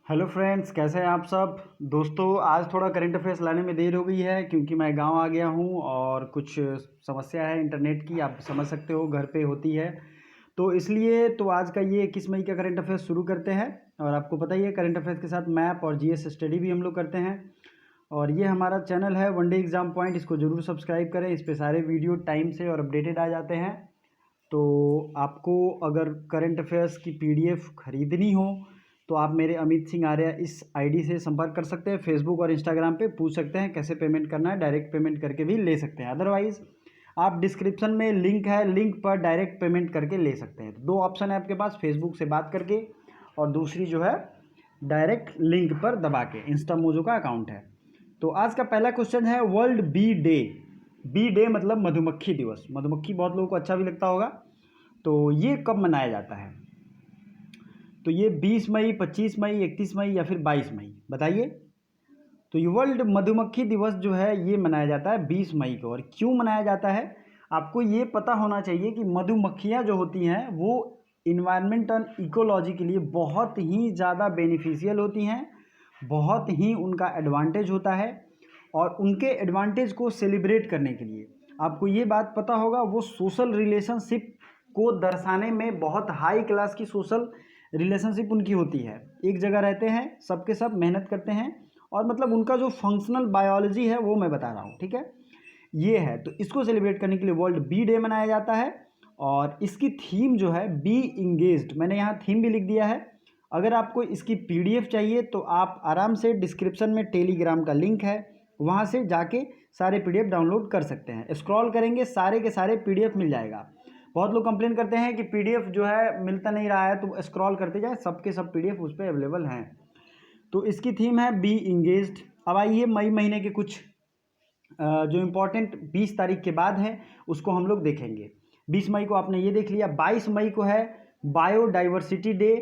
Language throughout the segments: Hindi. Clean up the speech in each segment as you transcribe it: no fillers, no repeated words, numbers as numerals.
हेलो फ्रेंड्स, कैसे हैं आप सब। दोस्तों, आज थोड़ा करंट अफेयर्स लाने में देर हो गई है क्योंकि मैं गांव आ गया हूं और कुछ समस्या है इंटरनेट की, आप समझ सकते हो, घर पे होती है। तो इसलिए आज का ये 21 मई का करंट अफेयर्स शुरू करते हैं। और आपको पता ही है, करंट अफेयर्स के साथ मैप और जीएस स्टडी भी हम लोग करते हैं। और ये हमारा चैनल है वनडे एग्ज़ाम पॉइंट, इसको ज़रूर सब्सक्राइब करें। इस पर सारे वीडियो टाइम से और अपडेटेड आ जाते हैं। तो आपको अगर करंट अफेयर्स की पीडीएफ खरीदनी हो तो आप मेरे अमित सिंह आर्या इस आईडी से संपर्क कर सकते हैं। फेसबुक और इंस्टाग्राम पे पूछ सकते हैं कैसे पेमेंट करना है, डायरेक्ट पेमेंट करके भी ले सकते हैं। अदरवाइज़ आप डिस्क्रिप्शन में लिंक है, लिंक पर डायरेक्ट पेमेंट करके ले सकते हैं। तो दो ऑप्शन है आपके पास, फेसबुक से बात करके और दूसरी जो है डायरेक्ट लिंक पर दबा के, इंस्टा मोजो का अकाउंट है। तो आज का पहला क्वेश्चन है world bee day. Bee day मतलब मधुमक्खी दिवस। मधुमक्खी बहुत लोगों को अच्छा भी लगता होगा। तो ये कब मनाया जाता है? तो ये 20 मई, 25 मई, 31 मई या फिर 22 मई, बताइए। तो ये वर्ल्ड मधुमक्खी दिवस जो है ये मनाया जाता है 20 मई को। और क्यों मनाया जाता है आपको ये पता होना चाहिए कि मधुमक्खियाँ जो होती हैं वो इन्वायरमेंट और इकोलॉजी के लिए बहुत ही ज़्यादा बेनिफिशियल होती हैं, बहुत ही उनका एडवांटेज होता है। और उनके एडवांटेज को सेलिब्रेट करने के लिए आपको ये बात पता होगा, वो सोशल रिलेशनशिप को दर्शाने में बहुत हाई क्लास की सोशल रिलेशनशिप उनकी होती है। एक जगह रहते हैं, सबके सब मेहनत करते हैं, और मतलब उनका जो फंक्शनल बायोलॉजी है वो मैं बता रहा हूँ, ठीक है। ये है, तो इसको सेलिब्रेट करने के लिए वर्ल्ड बी डे मनाया जाता है। और इसकी थीम जो है बी इंगेज्ड, मैंने यहाँ थीम भी लिख दिया है। अगर आपको इसकी पीडीएफ चाहिए तो आप आराम से डिस्क्रिप्शन में टेलीग्राम का लिंक है, वहाँ से जाके सारे पीडीएफ डाउनलोड कर सकते हैं। स्क्रॉल करेंगे सारे के सारे पीडीएफ मिल जाएगा। बहुत लोग कंप्लेन करते हैं कि पीडीएफ जो है मिलता नहीं रहा है, तो स्क्रॉल करते जाए, सबके सब पीडीएफ उस पर अवेलेबल हैं। तो इसकी थीम है बी इंगेज्ड। अब आइए मई महीने के कुछ जो इम्पोर्टेंट 20 तारीख के बाद है उसको हम लोग देखेंगे। 20 मई को आपने ये देख लिया। 22 मई को है बायोडाइवर्सिटी डे,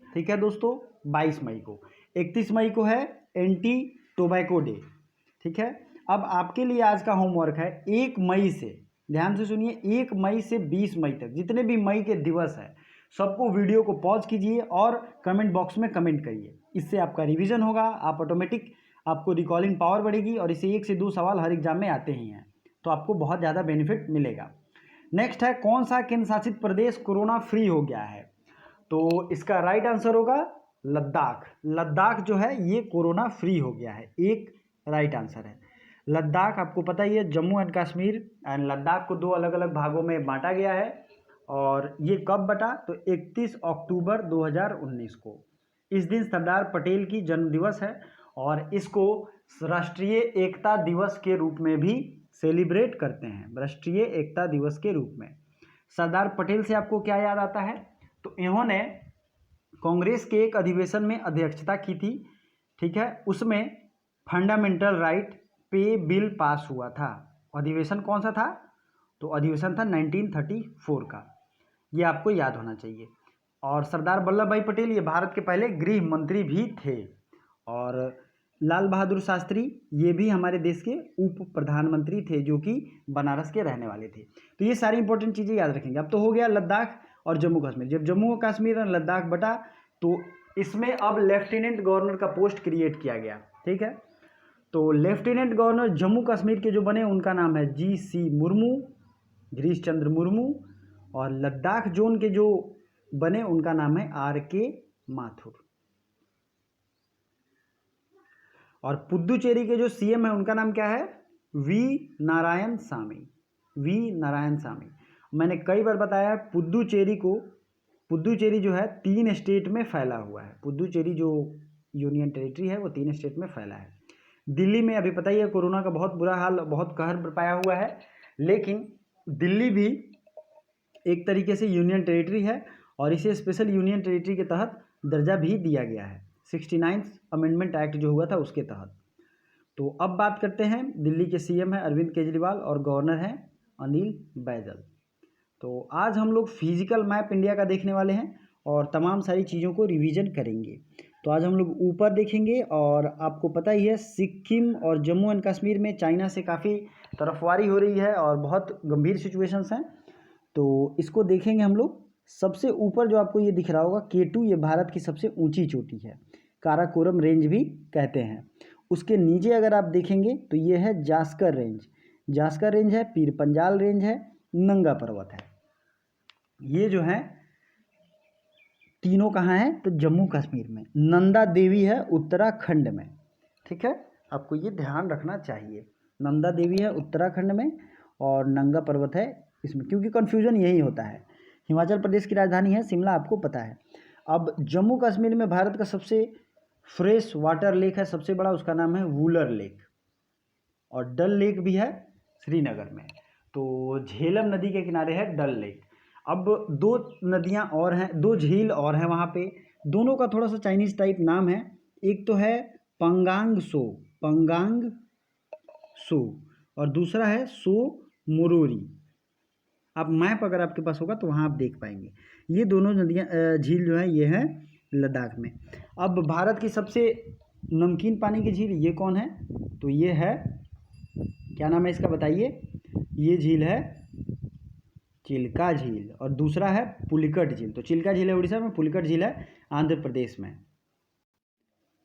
ठीक है दोस्तों, 22 मई को। 31 मई को है एंटी टोबैको डे, ठीक है। अब आपके लिए आज का होमवर्क है 1 मई से, ध्यान से सुनिए, 1 मई से 20 मई तक जितने भी मई के दिवस हैं सबको वीडियो को पॉज कीजिए और कमेंट बॉक्स में कमेंट करिए। इससे आपका रिवीजन होगा, आप ऑटोमेटिक, आपको रिकॉलिंग पावर बढ़ेगी, और इसे 1 से 2 सवाल हर एग्जाम में आते ही हैं, तो आपको बहुत ज़्यादा बेनिफिट मिलेगा। नेक्स्ट है, कौन सा केंद्र शासित प्रदेश कोरोना फ्री हो गया है? तो इसका राइट आंसर होगा लद्दाख। लद्दाख जो है ये कोरोना फ्री हो गया है, एक राइट आंसर है। लद्दाख आपको पता ही है, जम्मू एंड कश्मीर एंड लद्दाख को दो अलग अलग भागों में बांटा गया है। और ये कब बटा? तो 31 अक्टूबर 2019 को। इस दिन सरदार पटेल की जन्म दिवस है और इसको राष्ट्रीय एकता दिवस के रूप में भी सेलिब्रेट करते हैं, राष्ट्रीय एकता दिवस के रूप में। सरदार पटेल से आपको क्या याद आता है? तो इन्होंने कांग्रेस के एक अधिवेशन में अध्यक्षता की थी, ठीक है। उसमें फंडामेंटल राइट पे बिल पास हुआ था। अधिवेशन कौन सा था? तो अधिवेशन था 1934 का, ये आपको याद होना चाहिए। और सरदार वल्लभ भाई पटेल ये भारत के पहले गृह मंत्री भी थे। और लाल बहादुर शास्त्री ये भी हमारे देश के उप प्रधानमंत्री थे, जो कि बनारस के रहने वाले थे। तो ये सारी इंपॉर्टेंट चीज़ें याद रखेंगे। अब तो हो गया लद्दाख और जम्मू कश्मीर। जब जम्मू कश्मीर और लद्दाख बटा तो इसमें अब लेफ्टिनेंट गवर्नर का पोस्ट क्रिएट किया गया, ठीक है। तो लेफ्टिनेंट गवर्नर जम्मू कश्मीर के जो बने उनका नाम है GC मुर्मू, गिरीश चंद्र मुर्मू। और लद्दाख जोन के जो बने उनका नाम है RK माथुर। और पुद्दुचेरी के जो CM है उनका नाम क्या है? V नारायण सामी, V नारायण सामी। मैंने कई बार बताया है, पुद्दुचेरी जो है 3 स्टेट में फैला हुआ है। पुद्दुचेरी जो यूनियन टेरिटरी है वो 3 स्टेट में फैला है। दिल्ली में अभी पता ही है कोरोना का बहुत बुरा हाल, बहुत कहर बरपाया हुआ है, लेकिन दिल्ली भी एक तरीके से यूनियन टेरिटरी है और इसे स्पेशल यूनियन टेरिटरी के तहत दर्जा भी दिया गया है, 69th अमेंडमेंट एक्ट जो हुआ था उसके तहत। तो अब बात करते हैं, दिल्ली के CM है अरविंद केजरीवाल और गवर्नर हैं अनिल बैजल। तो आज हम लोग फिजिकल मैप इंडिया का देखने वाले हैं और तमाम सारी चीज़ों को रिवीजन करेंगे। तो आज हम लोग ऊपर देखेंगे, और आपको पता ही है सिक्किम और जम्मू एंड कश्मीर में चाइना से काफ़ी तरफवारी हो रही है और बहुत गंभीर सिचुएशंस हैं। तो इसको देखेंगे हम लोग। सबसे ऊपर जो आपको ये दिख रहा होगा K2, ये भारत की सबसे ऊंची चोटी है। काराकोरम रेंज भी कहते हैं। उसके नीचे अगर आप देखेंगे तो ये है जास्कर रेंज, जास्कर रेंज है, पीर पंजाल रेंज है, नंगा पर्वत है। ये जो है तीनों कहाँ हैं तो जम्मू कश्मीर में। नंदा देवी है उत्तराखंड में। ठीक है, आपको ये ध्यान रखना चाहिए। नंदा देवी है उत्तराखंड में और नंगा पर्वत है इसमें, क्योंकि कन्फ्यूजन यही होता है। हिमाचल प्रदेश की राजधानी है शिमला, आपको पता है। अब जम्मू कश्मीर में भारत का सबसे फ्रेश वाटर लेक है, सबसे बड़ा, उसका नाम है वुलर लेक। और डल लेक भी है श्रीनगर में। तो झेलम नदी के किनारे है डल लेक। अब दो नदियां और हैं, दो झील और हैं वहाँ पे, दोनों का थोड़ा सा चाइनीज टाइप नाम है। एक तो है पंगांग सो, पंगांग सो, और दूसरा है सो मुरोरी। आप मैप अगर आपके पास होगा तो वहाँ आप देख पाएंगे। ये दोनों नदियाँ झील जो है ये है लद्दाख में। अब भारत की सबसे नमकीन पानी की झील ये कौन है तो ये है, क्या नाम है इसका बताइए, ये झील है चिल्का झील, और दूसरा है पुलिकट झील। तो चिल्का झील है उड़ीसा में, पुलिकट झील है आंध्र प्रदेश में।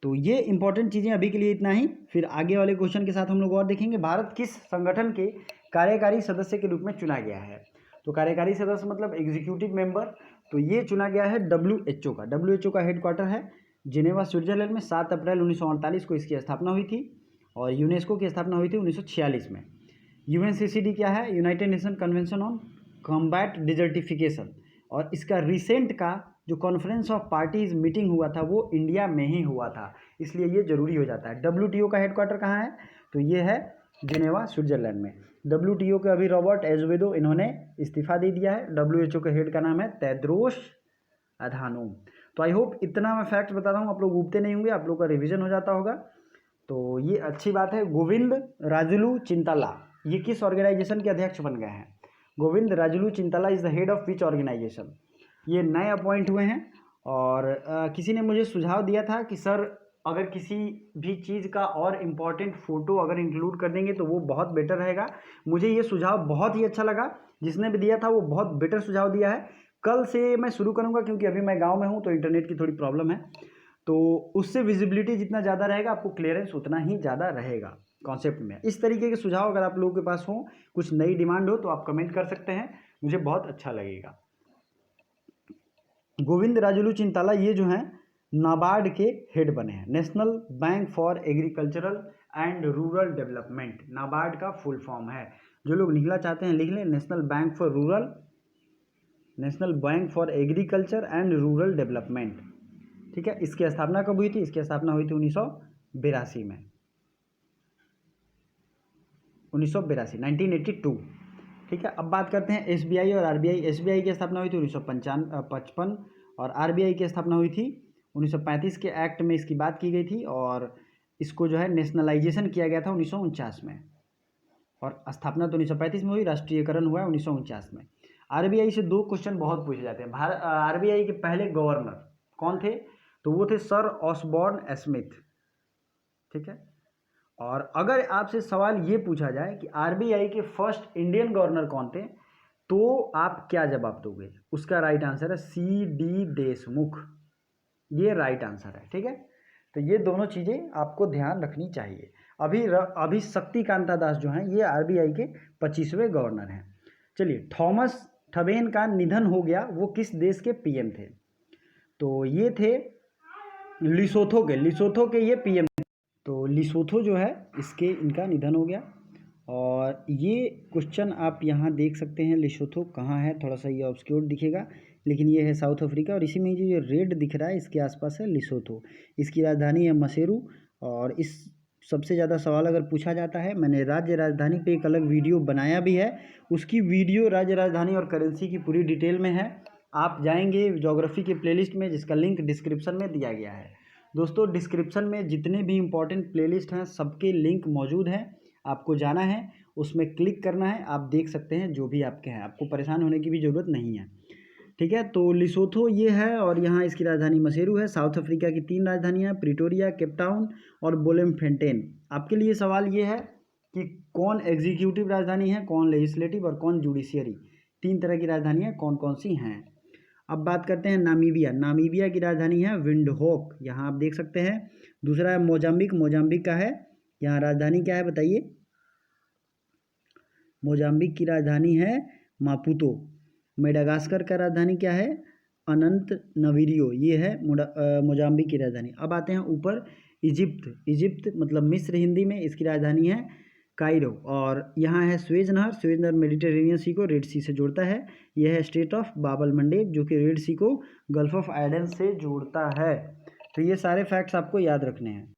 तो ये इंपॉर्टेंट चीज़ें अभी के लिए इतना ही, फिर आगे वाले क्वेश्चन के साथ हम लोग और देखेंगे। भारत किस संगठन के कार्यकारी सदस्य के रूप में चुना गया है? तो कार्यकारी सदस्य मतलब एग्जीक्यूटिव मेंबर। तो ये चुना गया है WHO का। WHO का हेडक्वार्टर है जिनेवा स्विट्जरलैंड में। 7 अप्रैल 1948 को इसकी स्थापना हुई थी और यूनेस्को की स्थापना हुई थी 1946 में। UNCCD क्या है? United nation convention on combat desertification. और इसका रिसेंट का जो कॉन्फ्रेंस ऑफ पार्टीज मीटिंग हुआ था वो इंडिया में ही हुआ था, इसलिए ये जरूरी हो जाता है। WTO का हेडक्वार्टर कहाँ है? तो ये है जिनेवा स्विट्जरलैंड में। WTO के अभी रॉबर्ट एजवेदो इन्होंने इस्तीफा दे दिया है। WHO के हेड का नाम है तेद्रोस अधानोम। तो आई होप इतना मैं फैक्ट बताता हूँ, आप लोग उबते नहीं होंगे, आप लोग का रिविजन हो जाता होगा, तो ये अच्छी बात है। गोविंद राजुलू चिंताला ये किस ऑर्गेनाइजेशन के अध्यक्ष बन गए हैं? Govind Rajulu Chintala is the head of which organisation? ये नए अपॉइंट हुए हैं। और किसी ने मुझे सुझाव दिया था कि सर अगर किसी भी चीज़ का और इम्पॉर्टेंट फ़ोटो अगर इंक्लूड कर देंगे तो वो बहुत बेटर रहेगा। मुझे ये सुझाव बहुत ही अच्छा लगा, जिसने भी दिया था वो बहुत बेटर सुझाव दिया है। कल से मैं शुरू करूँगा, क्योंकि अभी मैं गाँव में हूँ तो इंटरनेट की थोड़ी प्रॉब्लम है, तो उससे विजिबिलिटी जितना ज़्यादा रहेगा आपको क्लियरेंस उतना ही ज़्यादा रहेगा कॉन्सेप्ट में। इस तरीके के सुझाव अगर आप लोगों के पास हो, कुछ नई डिमांड हो, तो आप कमेंट कर सकते हैं, मुझे बहुत अच्छा लगेगा। गोविंद राजुलू चिंताला ये जो हैं नाबार्ड के हेड बने हैं, national bank for agricultural and rural development. NABARD का फुल फॉर्म है, जो लोग लिखना चाहते हैं लिख लें, national bank for rural, national bank for agriculture and rural development. ठीक है, इसकी स्थापना कब हुई थी? इसकी स्थापना हुई थी 1982 में, 1982। ठीक है, अब बात करते हैं SBI और RBI। SBI की स्थापना हुई थी 1955 और RBI की स्थापना हुई थी 1935 के एक्ट में इसकी बात की गई थी, और इसको जो है नेशनलाइजेशन किया गया था 1949 में, और स्थापना तो 1935 में हुई, राष्ट्रीयकरण हुआ 1949 में। RBI से दो क्वेश्चन बहुत पूछे जाते हैं। RBI के पहले गवर्नर कौन थे? तो वो थे सर ऑसबॉर्न स्मिथ। ठीक है, और अगर आपसे सवाल ये पूछा जाए कि RBI के फर्स्ट इंडियन गवर्नर कौन थे, तो आप क्या जवाब दोगे? उसका राइट आंसर है CD देशमुख, ये राइट आंसर है। ठीक है, तो ये दोनों चीज़ें आपको ध्यान रखनी चाहिए। अभी शक्तिकांता दास जो हैं ये RBI के 25वें गवर्नर हैं। चलिए, थॉमस थवेन का निधन हो गया, वो किस देश के PM थे? तो ये थे लिसोथो के ये PM। तो लिसोथो जो है इसके इनका निधन हो गया, और ये क्वेश्चन आप यहाँ देख सकते हैं। लिसोथो कहाँ है? थोड़ा सा ये ऑब्सक्योर्ड दिखेगा, लेकिन ये है साउथ अफ्रीका, और इसी में जो ये रेड दिख रहा है इसके आसपास है लिसोथो। इसकी राजधानी है मसेरू। और इस सबसे ज़्यादा सवाल अगर पूछा जाता है, मैंने राज्य राजधानी पे एक अलग वीडियो बनाया भी है, उसकी वीडियो राज्य राजधानी और करेंसी की पूरी डिटेल में है। आप जाएंगे ज्योग्राफी के प्लेलिस्ट में, जिसका लिंक डिस्क्रिप्शन में दिया गया है। दोस्तों, डिस्क्रिप्शन में जितने भी इंपॉर्टेंट प्लेलिस्ट हैं सबके लिंक मौजूद हैं, आपको जाना है, उसमें क्लिक करना है, आप देख सकते हैं जो भी आपके हैं, आपको परेशान होने की भी ज़रूरत नहीं है। ठीक है, तो लिसोथो ये है, और यहाँ इसकी राजधानी मसेरू है। साउथ अफ्रीका की 3 राजधानियाँ, प्रिटोरिया, केपटाउन और बोलेमफेंटेन। आपके लिए सवाल ये है कि कौन एग्जीक्यूटिव राजधानी है, कौन लेजिस्लेटिव और कौन जुडिशियरी। 3 तरह की राजधानियाँ कौन कौन सी हैं? अब बात करते हैं नामीबिया। नामीबिया की राजधानी है विंडहोक, यहाँ आप देख सकते हैं। दूसरा है मोजाम्बिक। मोजाम्बिक का है, यहाँ राजधानी क्या है बताइए? मोजाम्बिक की राजधानी है मापुतो। मेडागास्कर का राजधानी क्या है? अनंत नवीरियो। ये है मोजाम्बिक की राजधानी। अब आते हैं ऊपर, इजिप्ट। इजिप्ट मतलब मिस्र हिंदी में, इसकी राजधानी है कायरो। और यहाँ है स्वेज नहर। स्वेज नहर मेडिटेरेनियन सी को रेड सी से जोड़ता है। यह है स्टेट ऑफ बाबल मंडेब, जो कि रेड सी को गल्फ ऑफ एडन से जोड़ता है। तो ये सारे फैक्ट्स आपको याद रखने हैं।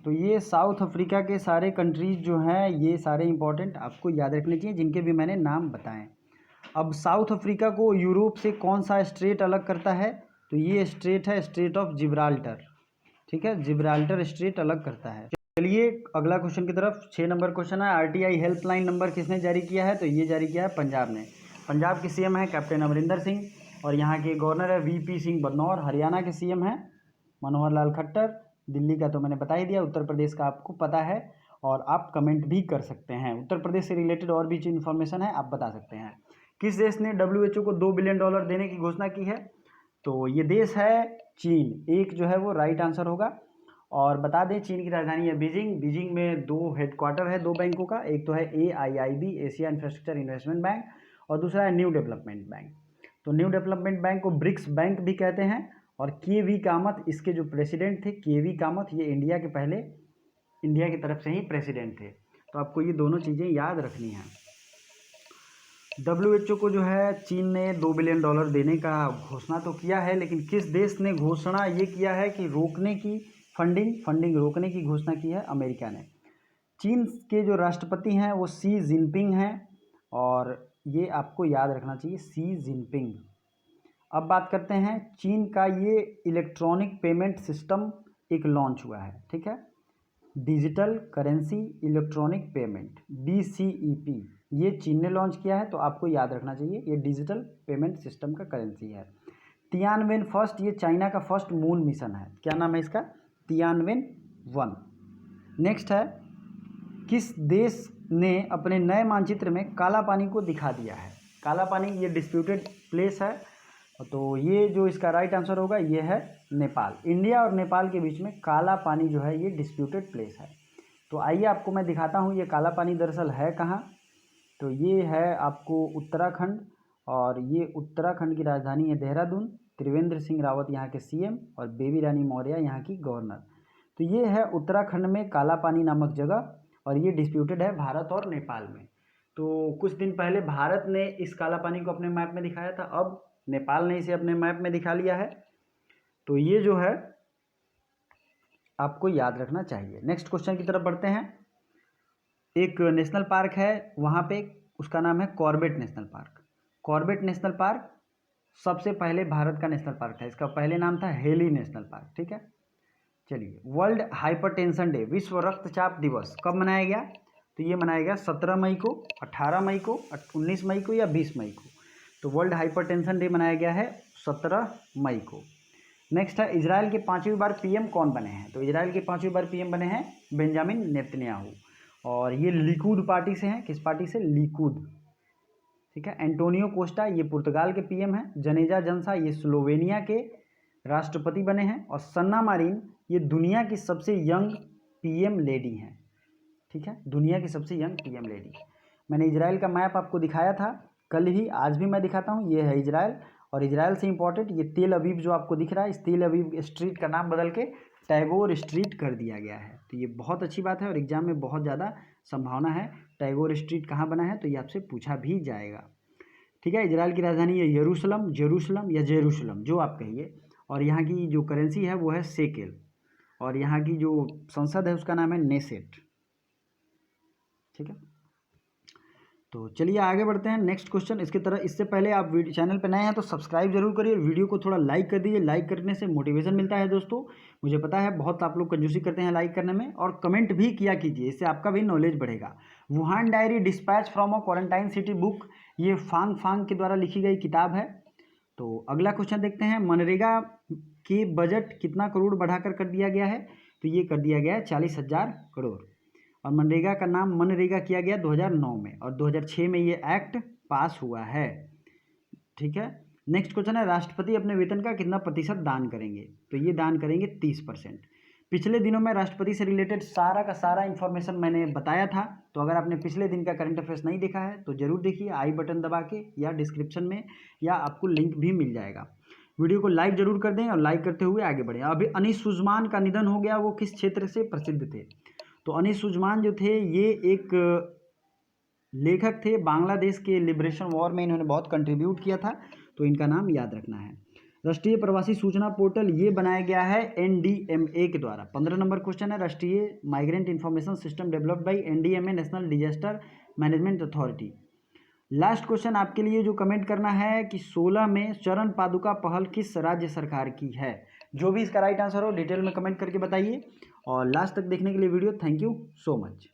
तो ये साउथ अफ्रीका के सारे कंट्रीज़ जो हैं, ये सारे इंपॉर्टेंट आपको याद रखने चाहिए, जिनके भी मैंने नाम बताएं। अब साउथ अफ्रीका को यूरोप से कौन सा स्ट्रेट अलग करता है? तो ये स्ट्रेट है स्ट्रेट ऑफ जिब्राल्टर। ठीक है, जिब्राल्टर स्ट्रेट अलग करता है। चलिए अगला क्वेश्चन की तरफ। 6 नंबर क्वेश्चन है, आरटीआई हेल्पलाइन नंबर किसने जारी किया है? तो ये जारी किया है पंजाब ने। पंजाब के सीएम है कैप्टन अमरिंदर सिंह, और यहाँ के गवर्नर है वीपी सिंह बदनौर। हरियाणा के सीएम है मनोहर लाल खट्टर। दिल्ली का तो मैंने बता ही दिया। उत्तर प्रदेश का आपको पता है, और आप कमेंट भी कर सकते हैं। उत्तर प्रदेश से रिलेटेड और भी इन्फॉर्मेशन है, आप बता सकते हैं। किस देश ने WHO को $2 बिलियन देने की घोषणा की है? तो ये देश है चीन। एक जो है वो राइट आंसर होगा। और बता दें, चीन की राजधानी है बीजिंग। बीजिंग में 2 हेडक्वार्टर है 2 बैंकों का। एक तो है AIIB, Asia infrastructure investment bank, और दूसरा है न्यू डेवलपमेंट बैंक। तो न्यू डेवलपमेंट बैंक को ब्रिक्स बैंक भी कहते हैं। और KV कामत इसके जो प्रेसिडेंट थे, KV कामत, ये इंडिया के पहले, इंडिया की तरफ से ही प्रेसिडेंट थे। तो आपको ये दोनों चीज़ें याद रखनी हैं। WHO को जो है चीन ने $2 बिलियन देने का घोषणा तो किया है, लेकिन किस देश ने घोषणा ये किया है कि रोकने की फंडिंग रोकने की घोषणा की है? अमेरिका ने। चीन के जो राष्ट्रपति हैं वो शी जिनपिंग हैं, और ये आपको याद रखना चाहिए, शी जिनपिंग। अब बात करते हैं, चीन का ये इलेक्ट्रॉनिक पेमेंट सिस्टम एक लॉन्च हुआ है। ठीक है, digital currency electronic payment, DCEP, ये चीन ने लॉन्च किया है। तो आपको याद रखना चाहिए, ये डिजिटल पेमेंट सिस्टम का करेंसी है। तियानवेन फर्स्ट, ये चाइना का फर्स्ट मून मिशन है। क्या नाम है इसका? तियानवेन 1। नेक्स्ट है, किस देश ने अपने नए मानचित्र में काला पानी को दिखा दिया है? काला पानी ये डिस्प्यूटेड प्लेस है। तो ये जो इसका राइट आंसर होगा ये है नेपाल। इंडिया और नेपाल के बीच में काला पानी जो है ये डिस्प्यूटेड प्लेस है। तो आइए आपको मैं दिखाता हूँ ये काला पानी दरअसल है कहाँ। तो ये है आपको उत्तराखंड, और ये उत्तराखंड की राजधानी है देहरादून। त्रिवेंद्र सिंह रावत यहाँ के CM, और बेबी रानी मौर्य यहाँ की गवर्नर। तो ये है उत्तराखंड में काला पानी नामक जगह, और ये डिस्प्यूटेड है भारत और नेपाल में। तो कुछ दिन पहले भारत ने इस काला पानी को अपने मैप में दिखाया था, अब नेपाल ने इसे अपने मैप में दिखा लिया है। तो ये जो है आपको याद रखना चाहिए। नेक्स्ट क्वेश्चन की तरफ बढ़ते हैं। एक नेशनल पार्क है वहाँ पे, उसका नाम है Corbett national park. Corbett national park सबसे पहले भारत का नेशनल पार्क था। इसका पहले नाम था हेली नेशनल पार्क। ठीक है, चलिए। वर्ल्ड हाइपरटेंशन डे, विश्व रक्तचाप दिवस, कब मनाया गया? तो ये मनाया गया 17 मई को, 18 मई को, 19 मई को, या 20 मई को। तो वर्ल्ड हाइपरटेंशन डे मनाया गया है 17 मई को। नेक्स्ट है, इजराइल के 5वीं बार PM कौन बने हैं? तो इजराइल के 5वीं बार PM बने हैं बेंजामिन नेतन्याहू, और ये लिकुद पार्टी से हैं। किस पार्टी से? लिकुद। ठीक है। एंटोनियो कोस्टा ये पुर्तगाल के PM हैं। जनेजा जंसा ये स्लोवेनिया के राष्ट्रपति बने हैं। और सन्ना मारिन ये दुनिया की सबसे यंग PM लेडी हैं। ठीक है, दुनिया की सबसे यंग PM लेडी। मैंने इजराइल का मैप आपको दिखाया था कल ही, आज भी मैं दिखाता हूँ। ये है इजराइल, और इजराइल से इंपॉर्टेंट ये तेल अवीव जो आपको दिख रहा है, इस तेल अवीव स्ट्रीट का नाम बदल के टैगोर स्ट्रीट कर दिया गया है। तो ये बहुत अच्छी बात है, और एग्जाम में बहुत ज़्यादा संभावना है। टैगोर स्ट्रीट कहाँ बना है, तो ये आपसे पूछा भी जाएगा। ठीक है, इजराइल की राजधानी है यरूशलम, जेरूशलम या जेरूशलम, जो आप कहिए। और यहाँ की जो करेंसी है वो है शेकेल, और यहाँ की जो संसद है उसका नाम है नेसेट। ठीक है, तो चलिए आगे बढ़ते हैं नेक्स्ट क्वेश्चन। इसकी तरह इससे पहले आप चैनल पर नए हैं तो सब्सक्राइब जरूर करिए, वीडियो को थोड़ा लाइक कर दीजिए। लाइक करने से मोटिवेशन मिलता है दोस्तों। मुझे पता है बहुत आप लोग कंजूसी करते हैं लाइक करने में, और कमेंट भी किया कीजिए, इससे आपका भी नॉलेज बढ़ेगा। Wuhan diary dispatch from a quarantine city book, ये फांग फांग के द्वारा लिखी गई किताब है। तो अगला क्वेश्चन देखते हैं, मनरेगा की बजट कितना करोड़ बढ़ाकर कर दिया गया है? तो ये कर दिया गया है 40,000 करोड़। और मनरेगा का नाम मनरेगा किया गया 2009 में, और 2006 में ये एक्ट पास हुआ है। ठीक है। नेक्स्ट क्वेश्चन है, राष्ट्रपति अपने वेतन का कितना प्रतिशत दान करेंगे? तो ये दान करेंगे 30%। पिछले दिनों में राष्ट्रपति से रिलेटेड सारा का सारा इन्फॉर्मेशन मैंने बताया था, तो अगर आपने पिछले दिन का करंट अफेयर्स नहीं देखा है तो जरूर देखिए, आई बटन दबा के या डिस्क्रिप्शन में, या आपको लिंक भी मिल जाएगा। वीडियो को लाइक जरूर कर दें और लाइक करते हुए आगे बढ़ें। अभी अनीस सुजमान का निधन हो गया, वो किस क्षेत्र से प्रसिद्ध थे? तो अनीस सुजमान जो थे ये एक लेखक थे, बांग्लादेश के लिबरेशन वॉर में इन्होंने बहुत कंट्रीब्यूट किया था, तो इनका नाम याद रखना है। राष्ट्रीय प्रवासी सूचना पोर्टल ये बनाया गया है NDMA के द्वारा। 15 नंबर क्वेश्चन है, राष्ट्रीय migrant information system developed by NDMA national disaster management authority. Last question आपके लिए जो कमेंट करना है कि 16 में चरण पादुका पहल किस राज्य सरकार की है? जो भी इसका राइट आंसर हो डिटेल में कमेंट करके बताइए। और लास्ट तक देखने के लिए video thank you so much.